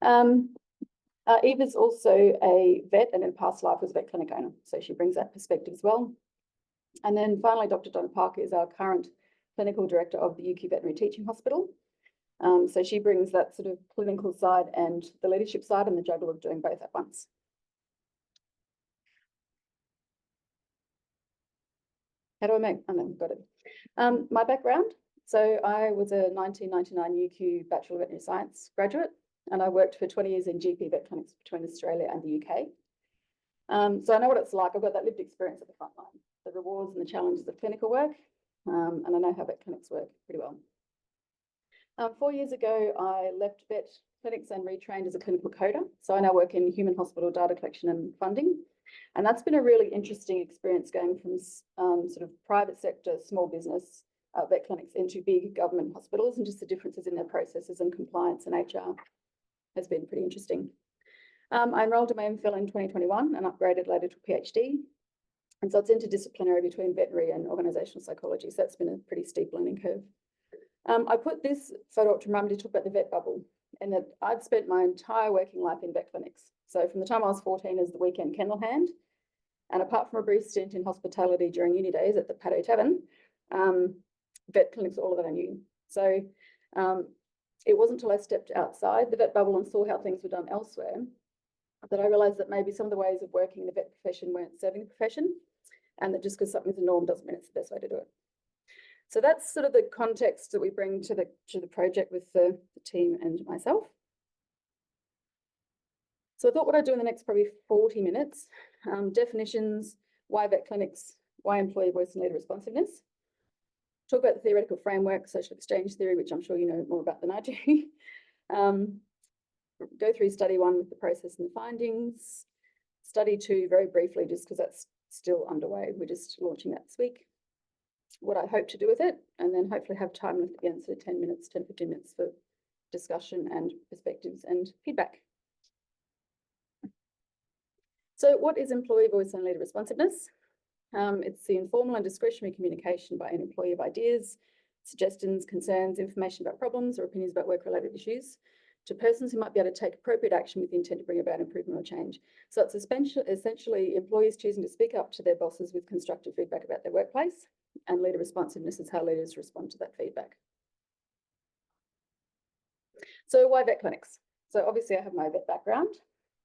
Eva's also a vet and in past life was a vet clinic owner. So she brings that perspective as well. And then finally, Dr. Donna Parker is our current clinical director of the UQ Veterinary Teaching Hospital. So she brings that sort of clinical side and the leadership side and the juggle of doing both at once. How do I make? Oh, no, got it. My background. So I was a 1999 UQ Bachelor of Veterinary Science graduate, and I worked for 20 years in GP vet clinics between Australia and the UK. So I know what it's like. I've got that lived experience at the front line, the rewards and the challenges of clinical work, and I know how vet clinics work pretty well. 4 years ago, I left vet clinics and retrained as a clinical coder. So I now work in human hospital data collection and funding. And that's been a really interesting experience going from sort of private sector, small business vet clinics into big government hospitals, and just the differences in their processes and compliance and HR has been pretty interesting. I enrolled in my MPhil in 2021 and upgraded later to a PhD. And so it's interdisciplinary between veterinary and organisational psychology. So that's been a pretty steep learning curve. I put this photo up to remember to talk about the vet bubble, and that I'd spent my entire working life in vet clinics. So from the time I was 14 as the weekend kennel hand, and apart from a brief stint in hospitality during uni days at the Paddo Tavern, vet clinics, all of that I knew. So it wasn't until I stepped outside the vet bubble and saw how things were done elsewhere that I realised that maybe some of the ways of working in the vet profession weren't serving the profession, and that just because something's a norm doesn't mean it's the best way to do it. So that's sort of the context that we bring to the project with the team and myself. So I thought what I'd do in the next probably 40 minutes, definitions, why vet clinics, why employee voice and leader responsiveness, talk about the theoretical framework, social exchange theory, which I'm sure you know more about than I do, go through study 1 with the process and the findings, study 2 very briefly, just because that's still underway. We're just launching that this week. What I hope to do with it, and then hopefully have time left again, so 10 minutes, 10, 15 minutes for discussion and perspectives and feedback. So what is employee voice and leader responsiveness? It's the informal and discretionary communication by an employee of ideas, suggestions, concerns, information about problems or opinions about work-related issues to persons who might be able to take appropriate action with the intent to bring about improvement or change. So it's essentially employees choosing to speak up to their bosses with constructive feedback about their workplace, and leader responsiveness is how leaders respond to that feedback. So why vet clinics? So obviously I have my vet background,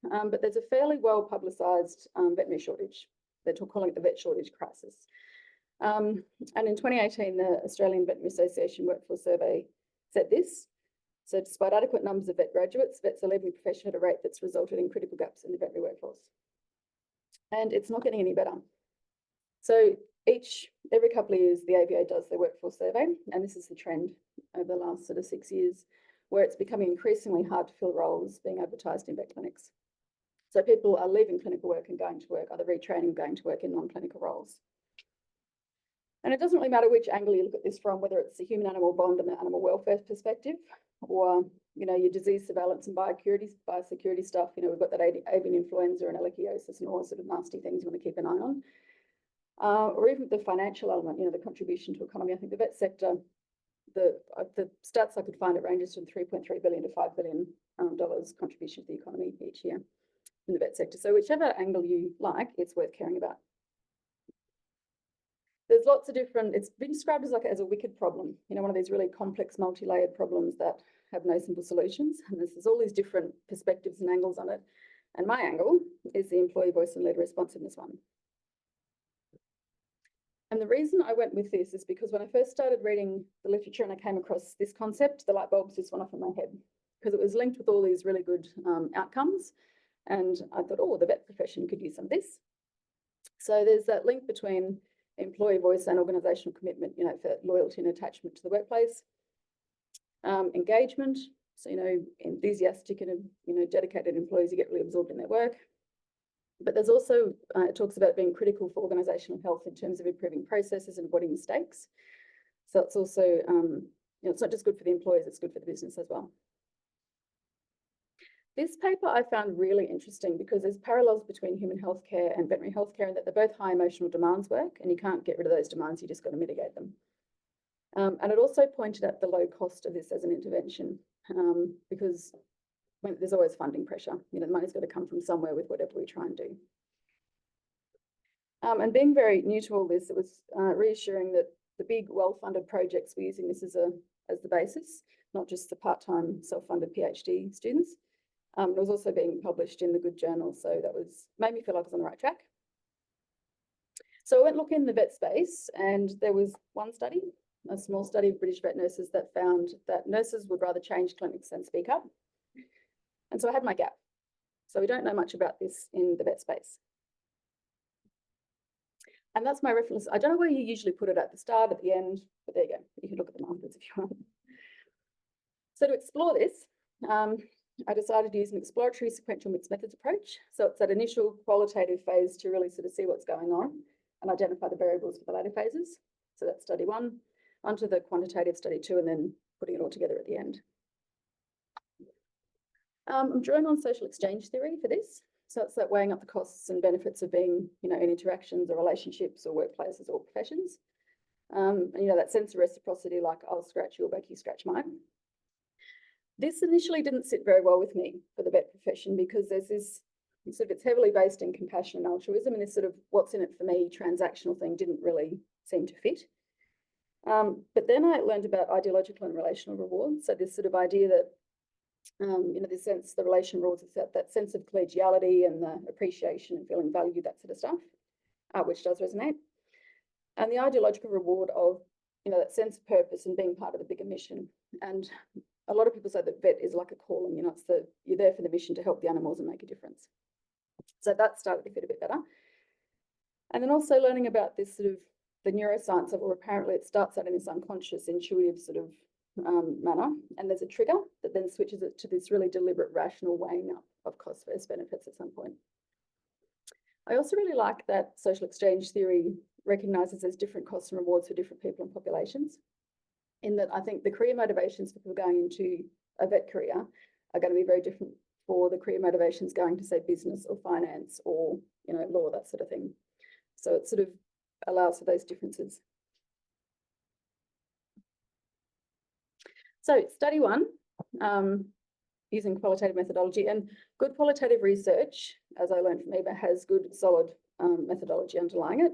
but there's a fairly well publicised veterinary shortage. They're calling it the vet shortage crisis. And in 2018, the Australian Veterinary Association Workforce Survey said this: so despite adequate numbers of vet graduates, vets are leaving the profession at a rate that's resulted in critical gaps in the veterinary workforce. And it's not getting any better. So every couple of years, the AVA does their workforce survey, and this is the trend over the last sort of 6 years, where it's becoming increasingly hard to fill roles being advertised in vet clinics. So people are leaving clinical work and going to work, either retraining or going to work in non-clinical roles. And it doesn't really matter which angle you look at this from, whether it's the human-animal bond and the animal welfare perspective, or your disease surveillance and biosecurity stuff. We've got that avian influenza and ehrlichiosis and all sort of nasty things you want to keep an eye on. Or even the financial element, the contribution to economy. I think the vet sector, the stats I could find, it ranges from $3.3 billion to $5 billion contribution to the economy each year in the vet sector. So whichever angle you like, it's worth caring about. There's lots of different, it's been described as a wicked problem, one of these really complex, multi-layered problems that have no simple solutions. And there's all these different perspectives and angles on it. And my angle is the employee voice and leader responsiveness one. And the reason I went with this is because when I first started reading the literature and I came across this concept, the light bulbs just went off in my head, because it was linked with all these really good outcomes. And I thought, oh, the vet profession could use some of this. So there's that link between employee voice and organisational commitment, for loyalty and attachment to the workplace. Engagement, so, enthusiastic and, dedicated employees who get really absorbed in their work. But there's also, it talks about being critical for organisational health in terms of improving processes and avoiding mistakes. So it's also, it's not just good for the employees, it's good for the business as well. This paper I found really interesting because there's parallels between human healthcare and veterinary healthcare, and that they're both high emotional demands work, and you can't get rid of those demands, you just got to mitigate them. And it also pointed out the low cost of this as an intervention, because when there's always funding pressure. You know, the money's got to come from somewhere with whatever we try and do. And being very new to all this, it was reassuring that the big, well-funded projects were using this as the basis, not just the part-time self-funded PhD students. It was also being published in the good journal, so that made me feel like I was on the right track. So I went looking in the vet space, and there was one study, a small study of British vet nurses, that found that nurses would rather change clinics than speak up. And so I had my gap. So we don't know much about this in the vet space. And that's my reference. I don't know where you usually put it, at the start, at the end, but there you go. You can look at them afterwards if you want. So to explore this, I decided to use an exploratory sequential mixed methods approach. So it's that initial qualitative phase to really sort of see what's going on and identify the variables for the later phases. So that's study 1, onto the quantitative study 2, and then putting it all together at the end. I'm drawing on social exchange theory for this. So it's that weighing up the costs and benefits of being, you know, in interactions or relationships or workplaces or professions. And, you know, that sense of reciprocity, like I'll scratch your back, you scratch mine. This initially didn't sit very well with me for the vet profession, because there's this sort of, it's heavily based in compassion and altruism, and this sort of what's in it for me transactional thing didn't really seem to fit. But then I learned about ideological and relational rewards. So this sort of idea that, you know, this sense, the relation rules, is that sense of collegiality and the appreciation and feeling valued, that sort of stuff, which does resonate. And the ideological reward of, you know, that sense of purpose and being part of the bigger mission. And a lot of people say that vet is like a calling, you know, it's you're there for the mission to help the animals and make a difference. So that started to fit a bit better. And then also learning about this sort of the neuroscience of, or apparently it starts out in this unconscious, intuitive sort of manner, and there's a trigger that then switches it to this really deliberate, rational weighing up of cost versus benefits at some point. I also really like that social exchange theory recognises there's different costs and rewards for different people and populations, in that I think the career motivations for people going into a vet career are going to be very different for the career motivations going to, say, business or finance or, you know, law, that sort of thing. So it sort of allows for those differences. So study 1, using qualitative methodology, and good qualitative research, as I learned from Eva, has good solid methodology underlying it.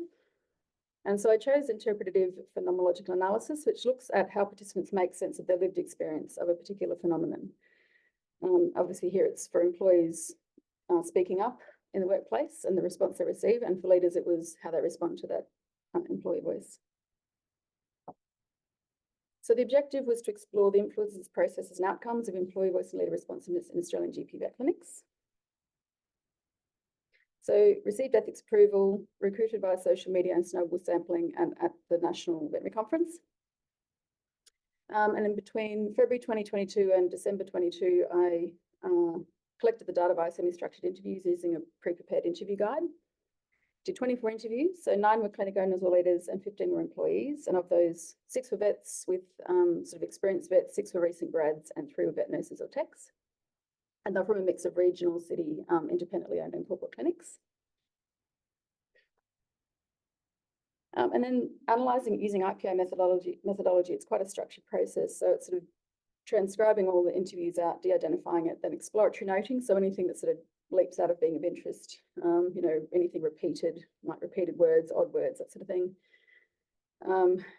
And so I chose interpretative phenomenological analysis, which looks at how participants make sense of their lived experience of a particular phenomenon. Obviously here it's for employees speaking up in the workplace and the response they receive, and for leaders it was how they respond to that employee voice. So the objective was to explore the influences, processes and outcomes of employee voice and leader responsiveness in Australian GP vet clinics. So received ethics approval, recruited by social media and snowball sampling, and at the National Veterinary Conference. And in between February 2022 and December 22, I collected the data via semi-structured interviews using a pre-prepared interview guide. Did 24 interviews, so 9 were clinic owners or leaders and 15 were employees. And of those, 6 were vets with sort of experienced vets, 6 were recent grads, and 3 were vet nurses or techs. And they're from a mix of regional, city, independently owned and corporate clinics. And then analysing using IPA methodology, it's quite a structured process. So it's sort of transcribing all the interviews out, de-identifying it, then exploratory noting. So anything that sort of leaps out of being of interest, you know, anything repeated, like repeated words, odd words, that sort of thing.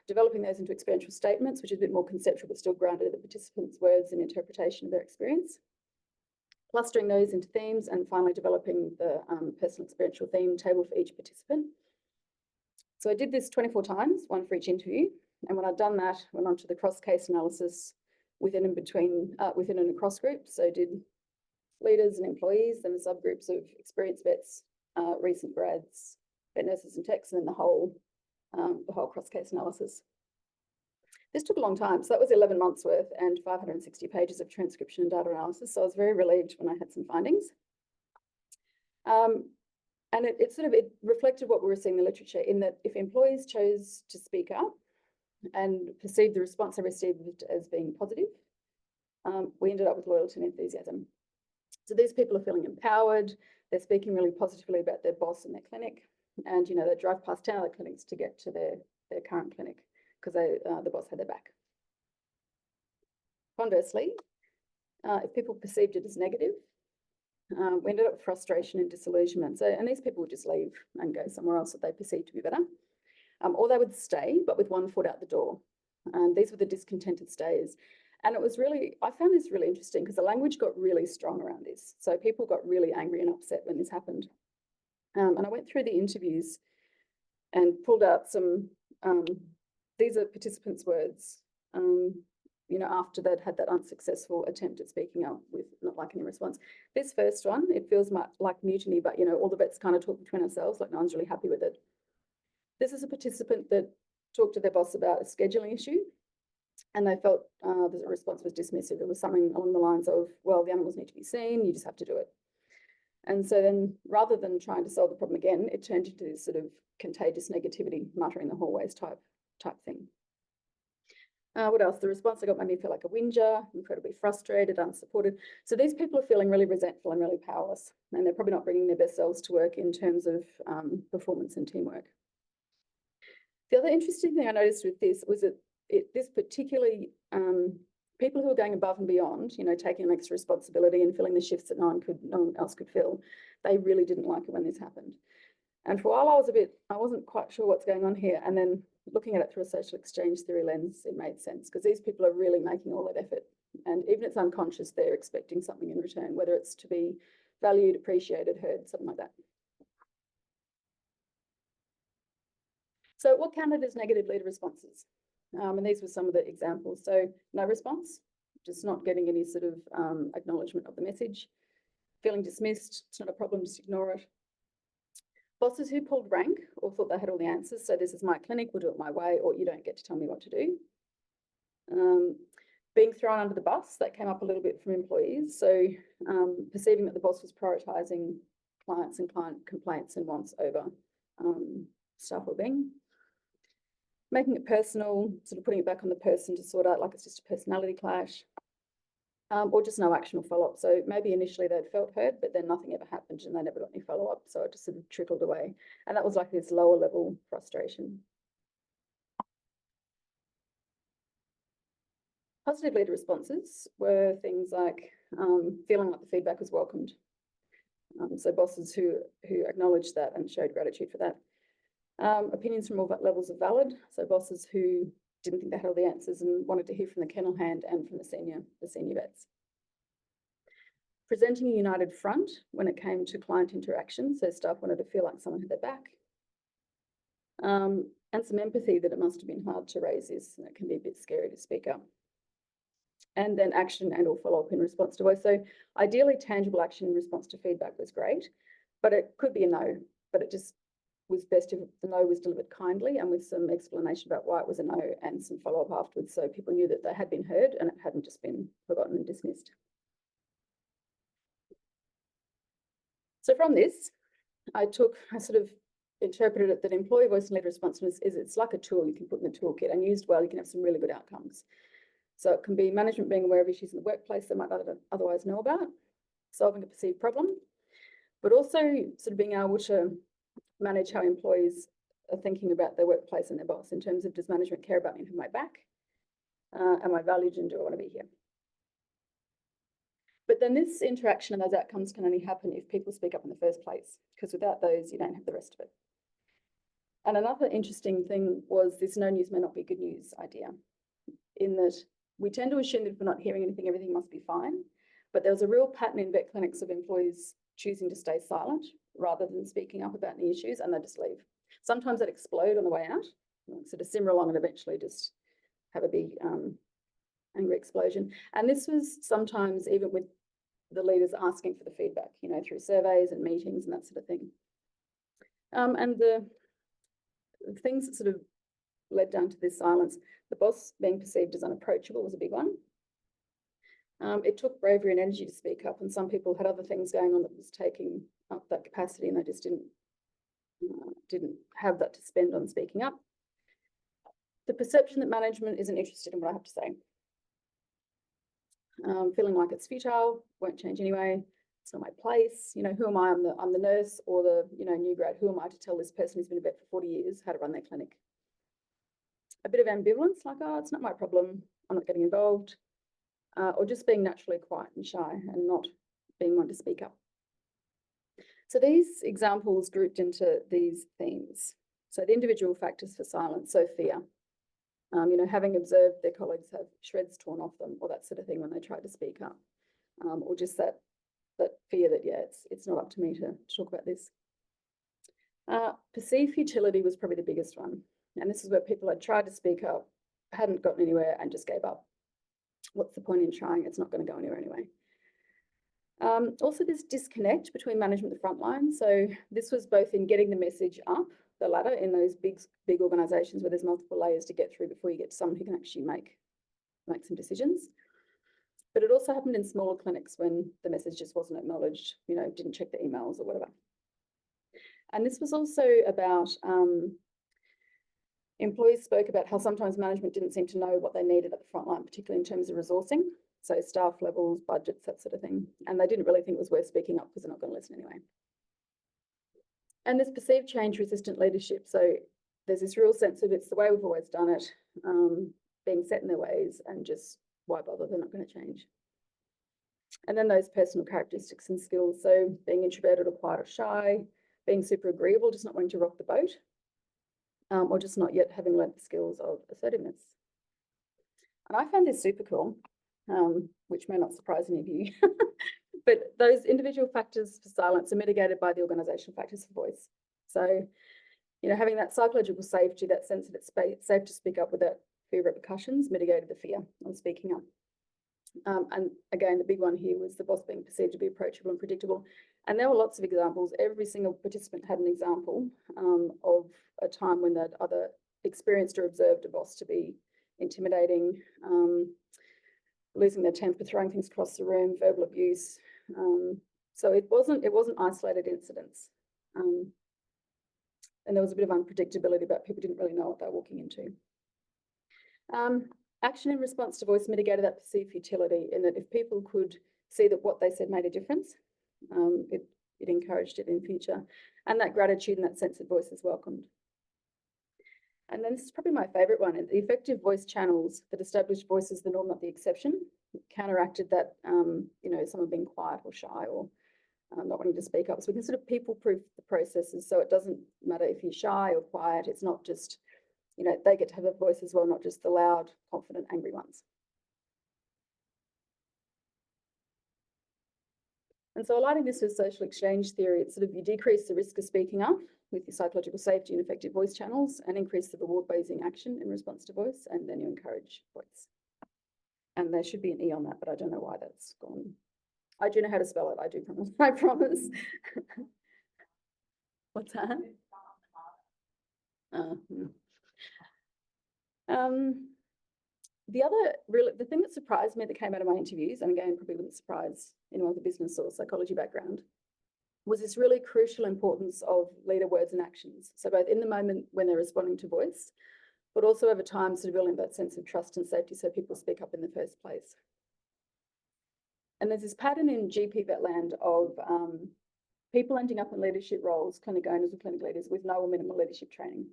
Developing those into experiential statements, which is a bit more conceptual, but still grounded in the participants' words and interpretation of their experience. Clustering those into themes, and finally developing the personal experiential theme table for each participant. So I did this 24 times, 1 for each interview. And when I'd done that, went on to the cross-case analysis within and between, within and across groups. So did leaders and employees, then the subgroups of experienced vets, recent grads, vet nurses and techs, and then the whole cross-case analysis. This took a long time. So that was 11 months worth and 560 pages of transcription and data analysis. So I was very relieved when I had some findings. And it reflected what we were seeing in the literature, in that if employees chose to speak up and perceived the response they received as being positive, we ended up with loyalty and enthusiasm. So these people are feeling empowered, they're speaking really positively about their boss and their clinic, and, you know, they drive past 10 other clinics to get to their current clinic because the boss had their back. Conversely, if people perceived it as negative, we ended up with frustration and disillusionment. So, and these people would just leave and go somewhere else that they perceived to be better. Or they would stay, but with one foot out the door. And these were the discontented stayers. And it was really, I found this really interesting because the language got really strong around this. So people got really angry and upset when this happened. And I went through the interviews and pulled out some, these are participants' words, you know, after they'd had that unsuccessful attempt at speaking up with not liking a response. This first one, it feels like mutiny, but, you know, all the vets kind of talk between ourselves, like no one's really happy with it. This is a participant that talked to their boss about a scheduling issue, and they felt the response was dismissive. It was something along the lines of, well, the animals need to be seen, you just have to do it. And so then rather than trying to solve the problem again, it turned into this sort of contagious negativity, muttering the hallways type thing. What else? The response I got made me feel like a whinger, incredibly frustrated, unsupported. So these people are feeling really resentful and really powerless, and they're probably not bringing their best selves to work in terms of performance and teamwork. The other interesting thing I noticed with this was that this particularly, people who are going above and beyond, you know, taking an extra responsibility and filling the shifts that no one else could fill, they really didn't like it when this happened. And for a while I wasn't quite sure what's going on here. And then looking at it through a social exchange theory lens, it made sense because these people are really making all that effort. And even if it's unconscious, they're expecting something in return, whether it's to be valued, appreciated, heard, something like that. So what counted as negative leader responses? And these were some of the examples. So no response, just not getting any sort of acknowledgement of the message, feeling dismissed, it's not a problem, just ignore it. Bosses who pulled rank or thought they had all the answers. So this is my clinic, we'll do it my way, or you don't get to tell me what to do. Being thrown under the bus, that came up a little bit from employees. So perceiving that the boss was prioritising clients and client complaints and wants over staff wellbeing. Making it personal, sort of putting it back on the person to sort out like it's just a personality clash, or just no action or follow-up. So maybe initially they'd felt heard, but then nothing ever happened and they never got any follow-up. So it just sort of trickled away. And that was like this lower level frustration. Positive leader responses were things like feeling like the feedback was welcomed. So bosses who acknowledged that and showed gratitude for that. Opinions from all levels are valid. So bosses who didn't think they had all the answers and wanted to hear from the kennel hand and from the senior vets. Presenting a united front when it came to client interaction. So staff wanted to feel like someone had their back. And some empathy that it must have been hard to raise this and it can be a bit scary to speak up. And then action and or follow-up in response to voice. So ideally tangible action in response to feedback was great, but it could be a no, but it just was best if the no was delivered kindly and with some explanation about why it was a no and some follow-up afterwards so people knew that they had been heard and it hadn't just been forgotten and dismissed. So from this, I sort of interpreted it that employee voice and leader responsiveness it's like a tool you can put in the toolkit and used well, you can have some really good outcomes. So it can be management being aware of issues in the workplace they might not otherwise know about, solving a perceived problem, but also sort of being able to manage how employees are thinking about their workplace and their boss in terms of, does management care about me and have my back? Am I valued and do I want to be here? But then this interaction and those outcomes can only happen if people speak up in the first place, because without those, you don't have the rest of it. And another interesting thing was this no news may not be good news idea, in that we tend to assume that if we're not hearing anything, everything must be fine. But there was a real pattern in vet clinics of employees choosing to stay silent rather than speaking up about any issues, and they just leave. Sometimes they'd explode on the way out, sort of simmer along and eventually just have a big angry explosion. And this was sometimes even with the leaders asking for the feedback, you know, through surveys and meetings and that sort of thing. And the things that sort of led down to this silence, the boss being perceived as unapproachable was a big one. It took bravery and energy to speak up, and some people had other things going on that was taking up that capacity, and they just didn't have that to spend on speaking up. The perception that management isn't interested in what I have to say. Feeling like it's futile, won't change anyway. It's not my place. You know, who am I? I'm the nurse or the new grad. Who am I to tell this person who's been a vet for 40 years how to run their clinic? A bit of ambivalence, like, oh, it's not my problem. I'm not getting involved. or just being naturally quiet and shy and not being one to speak up. So these examples grouped into these themes. So the individual factors for silence, so fear. Having observed their colleagues have shreds torn off them or that sort of thing when they try to speak up, or just that fear that, yeah, it's not up to me to talk about this. Perceived futility was probably the biggest one. And this is where people had tried to speak up, hadn't gotten anywhere and just gave up. What's the point in trying? It's not going to go anywhere anyway. Also, this disconnect between management and the front line. So this was both in getting the message up the ladder in those big organisations where there's multiple layers to get through before you get to someone who can actually make some decisions. But it also happened in smaller clinics when the message just wasn't acknowledged, didn't check the emails or whatever. And this was also about employees spoke about how sometimes management didn't seem to know what they needed at the front line, particularly in terms of resourcing. So staff levels, budgets, that sort of thing. And they didn't really think it was worth speaking up because they're not going to listen anyway. And this perceived change resistant leadership. So there's this real sense of it's the way we've always done it, being set in their ways and just why bother, they're not going to change. And then those personal characteristics and skills. So being introverted or quiet or shy, being super agreeable, just not wanting to rock the boat, or just not yet having learnt the skills of assertiveness. And I found this super cool, which may not surprise any of you. But those individual factors for silence are mitigated by the organisational factors for voice. So, having that psychological safety, that sense that it's safe to speak up without fear of repercussions, mitigated the fear on speaking up. And again, the big one here was the boss being perceived to be approachable and predictable. And there were lots of examples. Every single participant had an example of a time when they'd either experienced or observed a boss to be intimidating, losing their temper, throwing things across the room, verbal abuse. So it wasn't isolated incidents. And there was a bit of unpredictability about people didn't really know what they were walking into. Action in response to voice mitigated that perceived futility in that if people could see that what they said made a difference, it encouraged it in future. And that gratitude and that sense of voice is welcomed. And then this is probably my favourite one. The effective voice channels that established voice as the norm, not the exception, counteracted that, someone being quiet or shy or not wanting to speak up. So we can sort of people-proof the processes so it doesn't matter if you're shy or quiet. It's not just, they get to have a voice as well, not just the loud, confident, angry ones. And so aligning this with social exchange theory, it's sort of you decrease the risk of speaking up with your psychological safety and effective voice channels and increase the reward by using action in response to voice, and then you encourage voice. And there should be an E on that, but I don't know why that's gone. I do know how to spell it, I do promise, I promise. What's that? The thing that surprised me that came out of my interviews, and again, probably wouldn't surprise anyone with a business or psychology background, was this really crucial importance of leader words and actions. So both in the moment when they're responding to voice, but also over time, sort of building that sense of trust and safety so people speak up in the first place. And there's this pattern in GP vet land of people ending up in leadership roles, clinic owners or clinic leaders with no or minimal leadership training.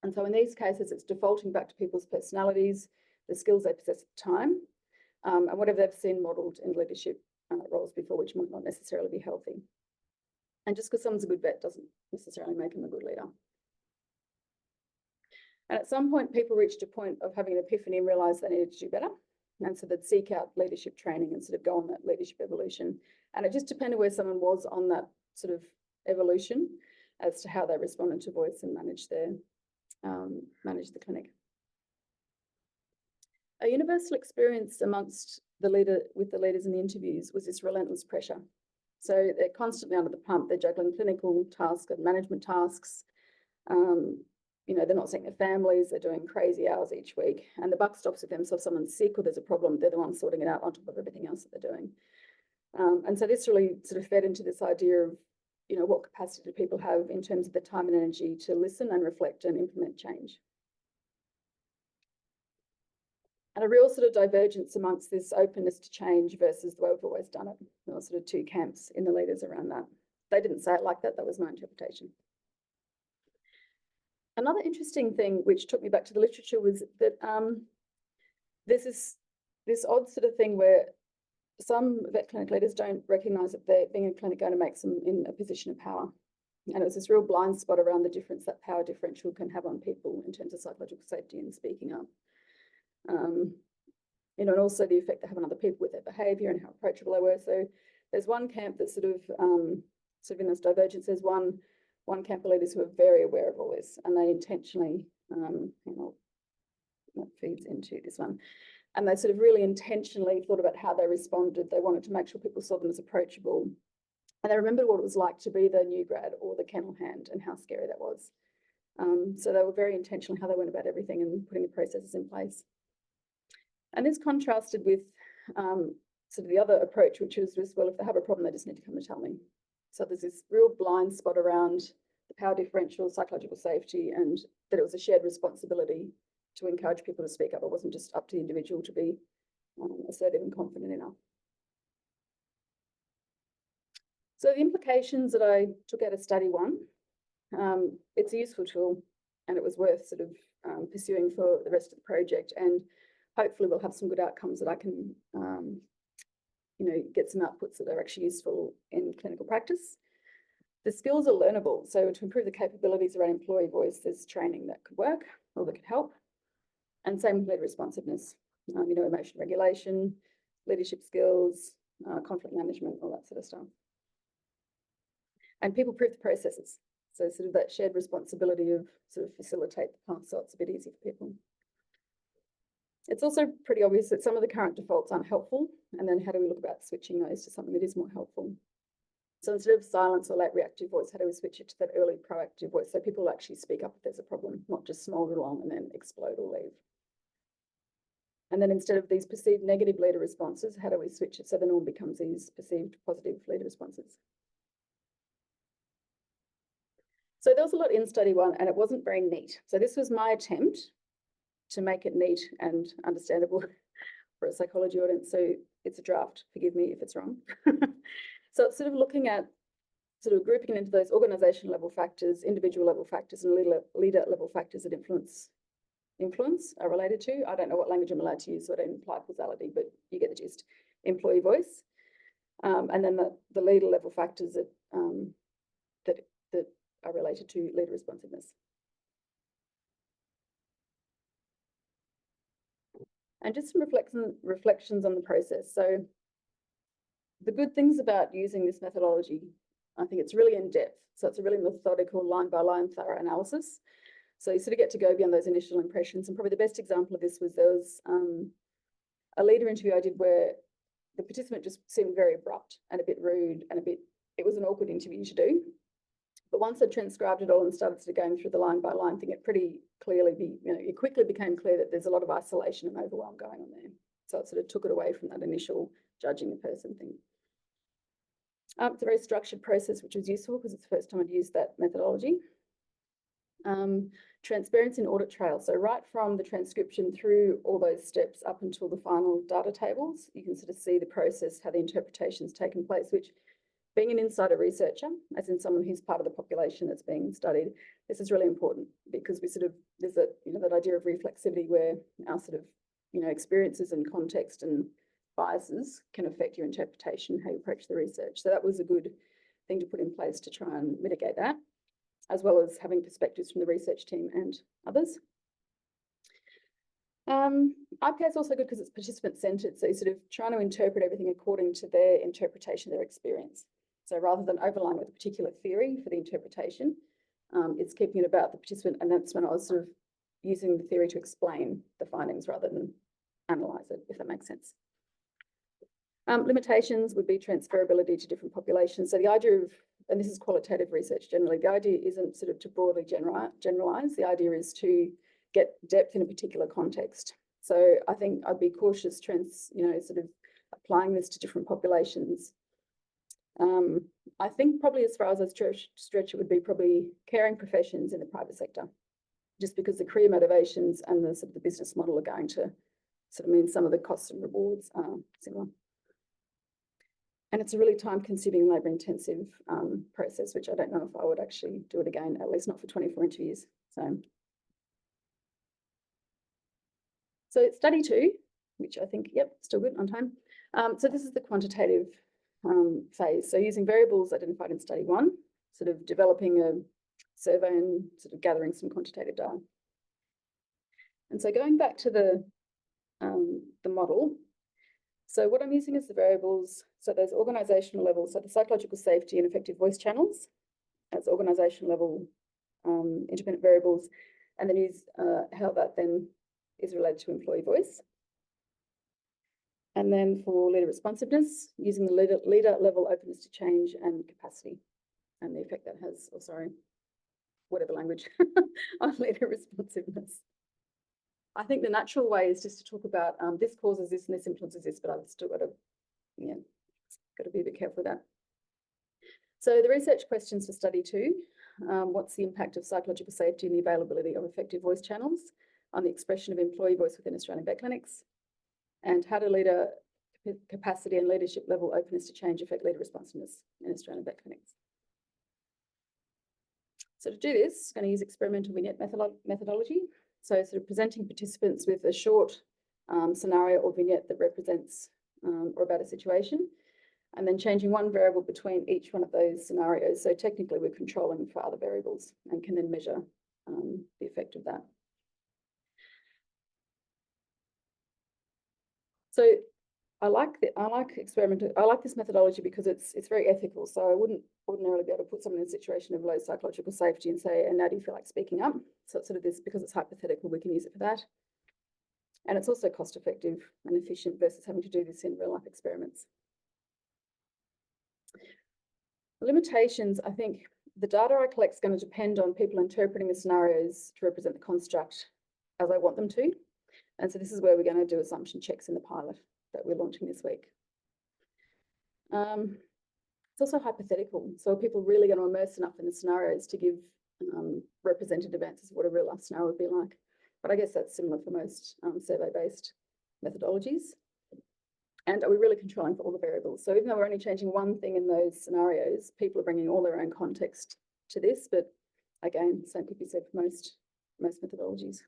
And so in these cases, it's defaulting back to people's personalities, the skills they possess at the time, and whatever they've seen modelled in leadership roles before, which might not necessarily be healthy. And just because someone's a good vet doesn't necessarily make them a good leader. And at some point, people reached a point of having an epiphany and realised they needed to do better. And so they'd seek out leadership training and sort of go on that leadership evolution. And it just depended where someone was on that sort of evolution as to how they responded to voice and managed the clinic. A universal experience amongst the leaders in the interviews was this relentless pressure. So they're constantly under the pump. They're juggling clinical tasks and management tasks. They're not seeing their families. They're doing crazy hours each week. And the buck stops with them. So if someone's sick or there's a problem, they're the ones sorting it out on top of everything else that they're doing. And so this really sort of fed into this idea of, what capacity do people have in terms of the time and energy to listen and reflect and implement change. And a real sort of divergence amongst this openness to change versus the way we've always done it. There were sort of two camps in the leaders around that. They didn't say it like that. That was my interpretation. Another interesting thing which took me back to the literature was that there's this this odd sort of thing where some vet clinic leaders don't recognise that they're being a clinic going to make them in a position of power. And it was this real blind spot around the difference that power differential can have on people in terms of psychological safety and speaking up. And also the effect they have on other people with their behaviour and how approachable they were. So there's one camp that sort of in this divergence, there's one camp of leaders who are very aware of all this, and they intentionally, that feeds into this one, and they sort of really intentionally thought about how they responded. They wanted to make sure people saw them as approachable, and they remembered what it was like to be the new grad or the kennel hand and how scary that was. So they were very intentional how they went about everything and putting the processes in place. And this contrasted with sort of the other approach, which was just, well, if they have a problem, they just need to come and tell me. So there's this real blind spot around the power differential, psychological safety, and that it was a shared responsibility to encourage people to speak up. It wasn't just up to the individual to be assertive and confident enough. So the implications that I took out of study one, it's a useful tool, and it was worth sort of pursuing for the rest of the project, and hopefully we'll have some good outcomes that I can get some outputs that are actually useful in clinical practice. The skills are learnable, so to improve the capabilities around employee voice, there's training that could work or that could help. And same with leader responsiveness, emotion regulation, leadership skills, conflict management, all that sort of stuff. And people-proof the processes. So sort of that shared responsibility of sort of facilitate the path so it's a bit easier for people. It's also pretty obvious that some of the current defaults aren't helpful, and then how do we look about switching those to something that is more helpful? So instead of silence or late reactive voice, how do we switch it to that early proactive voice so people actually speak up if there's a problem, not just smolder along and then explode or leave? And then instead of these perceived negative leader responses, how do we switch it so the norm becomes these perceived positive leader responses? So there was a lot in study one, and it wasn't very neat. So this was my attempt to make it neat and understandable for a psychology audience. So it's a draft, forgive me if it's wrong. So it's sort of looking at sort of grouping it into those organizational level factors, individual level factors, and leader level factors that influence are related to. I don't know what language I'm allowed to use, so I don't imply causality, but you get the gist. Employee voice, and then the leader level factors that that are related to leader responsiveness. And just some reflections on the process. So the good things about using this methodology, I think it's really in depth. So it's a really methodical line by line thorough analysis. So you sort of get to go beyond those initial impressions. And probably the best example of this was there was a leader interview I did where the participant just seemed very abrupt and a bit rude and it was an awkward interview to do. But once I transcribed it all and started sort of going through the line by line thing, it quickly became clear that there's a lot of isolation and overwhelm going on there. So it sort of took it away from that initial judging the person thing. It's a very structured process, which was useful because it's the first time I'd used that methodology. Transparency and audit trail. So right from the transcription through all those steps up until the final data tables, you can sort of see the process, how the interpretation's taken place, which being an insider researcher, as in someone who's part of the population that's being studied, this is really important because there's that idea of reflexivity where our sort of, experiences and context and biases can affect your interpretation, how you approach the research. So that was a good thing to put in place to try and mitigate that, as well as having perspectives from the research team and others. IPA is also good because it's participant-centered, so you're sort of trying to interpret everything according to their interpretation of their experience. So rather than overlying with a particular theory for the interpretation, it's keeping it about the participant, and that's when I was sort of using the theory to explain the findings rather than analyse it, if that makes sense. Limitations would be transferability to different populations. So the idea of, and this is qualitative research generally, the idea isn't sort of to broadly generalise. The idea is to get depth in a particular context. So I think I'd be cautious, sort of applying this to different populations. I think probably as far as I stretch it would be probably caring professions in the private sector, just because the career motivations and the sort of the business model are going to sort of mean some of the costs and rewards are similar. And it's a really time-consuming, labour-intensive process, which I don't know if I would actually do it again, at least not for 24 interviews. So study 2 which I think, yep, still good on time. So this is the quantitative phase. So using variables identified in study 1, sort of developing a survey and sort of gathering some quantitative data. And so going back to the model, so what I'm using is the variables. So there's organizational levels, so the psychological safety and effective voice channels as organizational level independent variables, and then use how that then is related to employee voice. And then for leader responsiveness, using the leader level openness to change and capacity, and the effect that has, or sorry, whatever language, on leader responsiveness. I think the natural way is just to talk about this causes this and this influences this, but I've still got to, yeah, got to be a bit careful with that. So the research questions for study 2, what's the impact of psychological safety and the availability of effective voice channels on the expression of employee voice within Australian vet clinics? And how do leader capacity and leadership level openness to change affect leader responsiveness in Australian vet clinics? So to do this, I'm going to use experimental vignette methodology. So sort of presenting participants with a short scenario or vignette that represents or about a situation, and then changing one variable between each one of those scenarios. So technically we're controlling for other variables and can then measure the effect of that. So I like this methodology because it's very ethical. So I wouldn't ordinarily be able to put someone in a situation of low psychological safety and say, and now do you feel like speaking up? So it's sort of this, because it's hypothetical, we can use it for that. And it's also cost effective and efficient versus having to do this in real life experiments. Limitations, I think the data I collect is going to depend on people interpreting the scenarios to represent the construct as I want them to. And so this is where we're going to do assumption checks in the pilot that we're launching this week. It's also hypothetical. So are people really going to immerse enough in the scenarios to give representative answers of what a real life scenario would be like? But I guess that's similar for most survey-based methodologies. And are we really controlling for all the variables? So even though we're only changing one thing in those scenarios, people are bringing all their own context to this. But again, same could be said for most methodologies.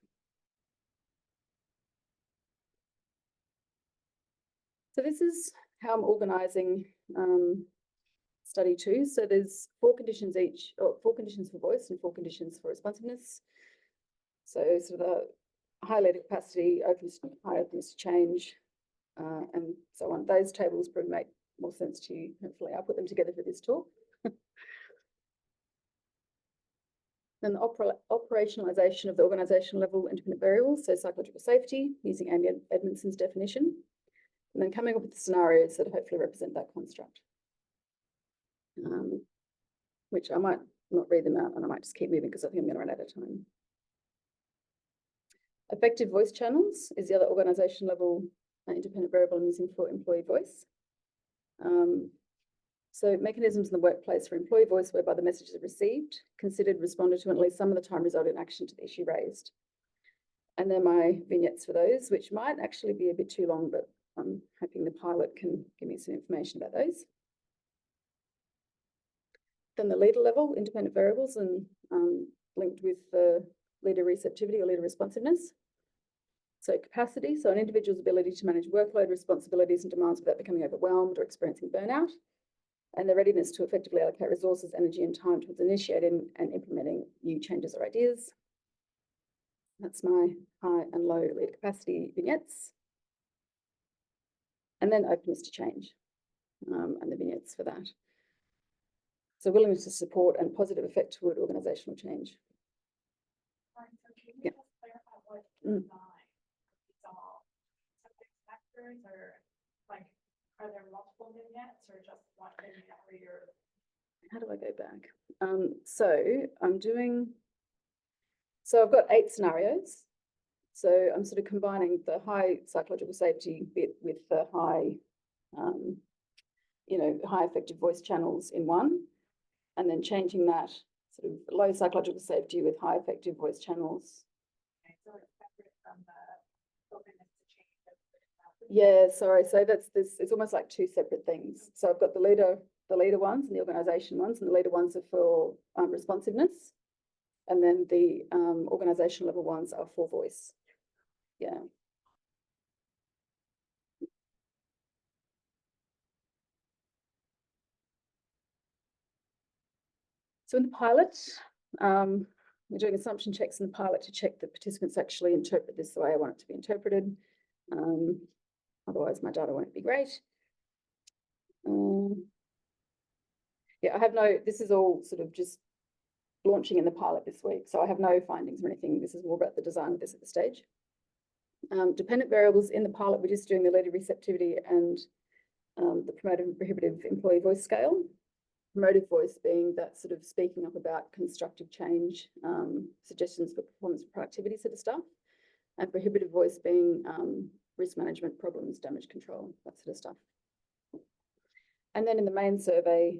So this is how I'm organising study 2. So there's 4 conditions each, or 4 conditions for voice and 4 conditions for responsiveness. So sort of the high leader capacity, high openness to change, and so on. Those tables probably make more sense to you. Hopefully I'll put them together for this talk. Then the operationalisation of the organisation level independent variables, so psychological safety, using Amy Edmondson's definition, and then coming up with the scenarios that hopefully represent that construct, which I might not read them out and I might just keep moving because I think I'm going to run out of time. Effective voice channels is the other organisation level independent variable I'm using for employee voice. So mechanisms in the workplace for employee voice whereby the messages are received, considered, responded to, and at least some of the time result in action to the issue raised. And then my vignettes for those, which might actually be a bit too long, but I'm hoping the pilot can give me some information about those. Then the leader level, independent variables, and linked with the leader receptivity or leader responsiveness. So capacity, so an individual's ability to manage workload, responsibilities and demands without becoming overwhelmed or experiencing burnout. And the readiness to effectively allocate resources, energy and time towards initiating and implementing new changes or ideas. That's my high and low leader capacity vignettes. And then openness to change and the vignettes for that. So willingness to support and positive effect toward organisational change. Right, so can you just clarify what design? It's all subject factors, or like, are there multiple vignettes or just one vignette where you're? How do I go back? So I've got 8 scenarios. So I'm sort of combining the high psychological safety bit with the high, high effective voice channels in one, and then changing that sort of low psychological safety with high effective voice channels. Okay, so it's separate from the openness to change. Yeah, sorry. So that's this. It's almost like 2 separate things. So I've got the leader ones and the organisation ones, and the leader ones are for responsiveness, and then the organisation level ones are for voice. Yeah. So in the pilot, we're doing assumption checks in the pilot to check that participants actually interpret this the way I want it to be interpreted. Otherwise, my data won't be great. Yeah, I have no, this is all sort of just launching in the pilot this week, so I have no findings or anything. This is more about the design of this at this stage. Dependent variables in the pilot, we're just doing the leader receptivity and the promotive and prohibitive employee voice scale. Promotive voice being that sort of speaking up about constructive change, suggestions for performance and productivity sort of stuff. And prohibitive voice being risk management, problems, damage control, that sort of stuff. And then in the main survey,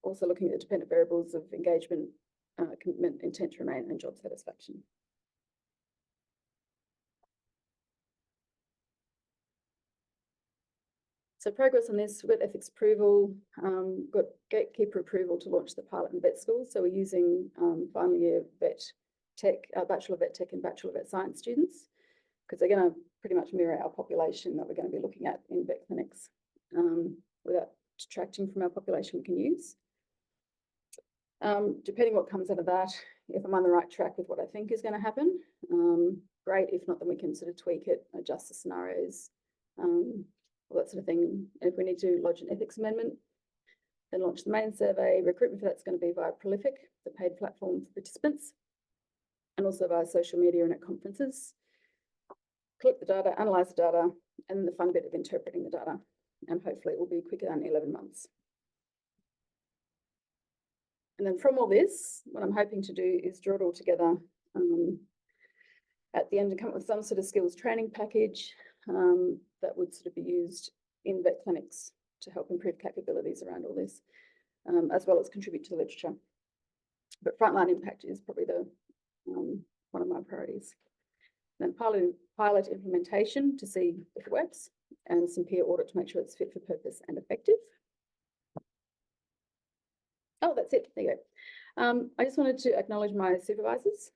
also looking at the dependent variables of engagement, commitment, intent to remain, and job satisfaction. So progress on this, we've got ethics approval, got gatekeeper approval to launch the pilot in vet schools. So we're using final year vet tech, Bachelor of Vet Tech and Bachelor of Vet Science students, because they're going to pretty much mirror our population that we're going to be looking at in vet clinics without detracting from our population we can use. Depending what comes out of that, if I'm on the right track with what I think is going to happen, great. If not, then we can sort of tweak it, adjust the scenarios, all that sort of thing. And if we need to lodge an ethics amendment, then launch the main survey. Recruitment for that's going to be via Prolific, the paid platform for participants, and also via social media and at conferences. Collect the data, analyze the data, and then the fun bit of interpreting the data. And hopefully it will be quicker than 11 months. And then from all this, what I'm hoping to do is draw it all together at the end and come up with some sort of skills training package that would sort of be used in vet clinics to help improve capabilities around all this, as well as contribute to the literature. But frontline impact is probably the one of my priorities. Then pilot implementation to see if it works, and some peer audit to make sure it's fit for purpose and effective. Oh, that's it. There you go. I just wanted to acknowledge my supervisors.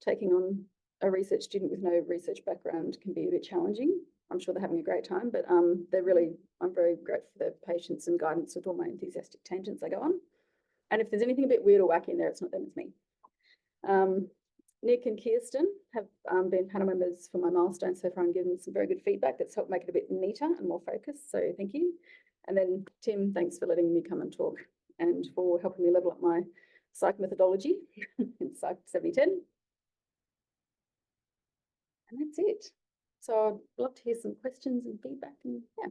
Taking on a research student with no research background can be a bit challenging. I'm sure they're having a great time, but I'm very grateful for their patience and guidance with all my enthusiastic tangents I go on. And if there's anything a bit weird or wacky in there, it's not them, it's me. Nick and Kirsten have been panel members for my milestone so far and given some very good feedback that's helped make it a bit neater and more focused, so thank you. And then Tim, thanks for letting me come and talk and for helping me level up my psych methodology in Psych 7010. And that's it. So I'd love to hear some questions and feedback, and yeah.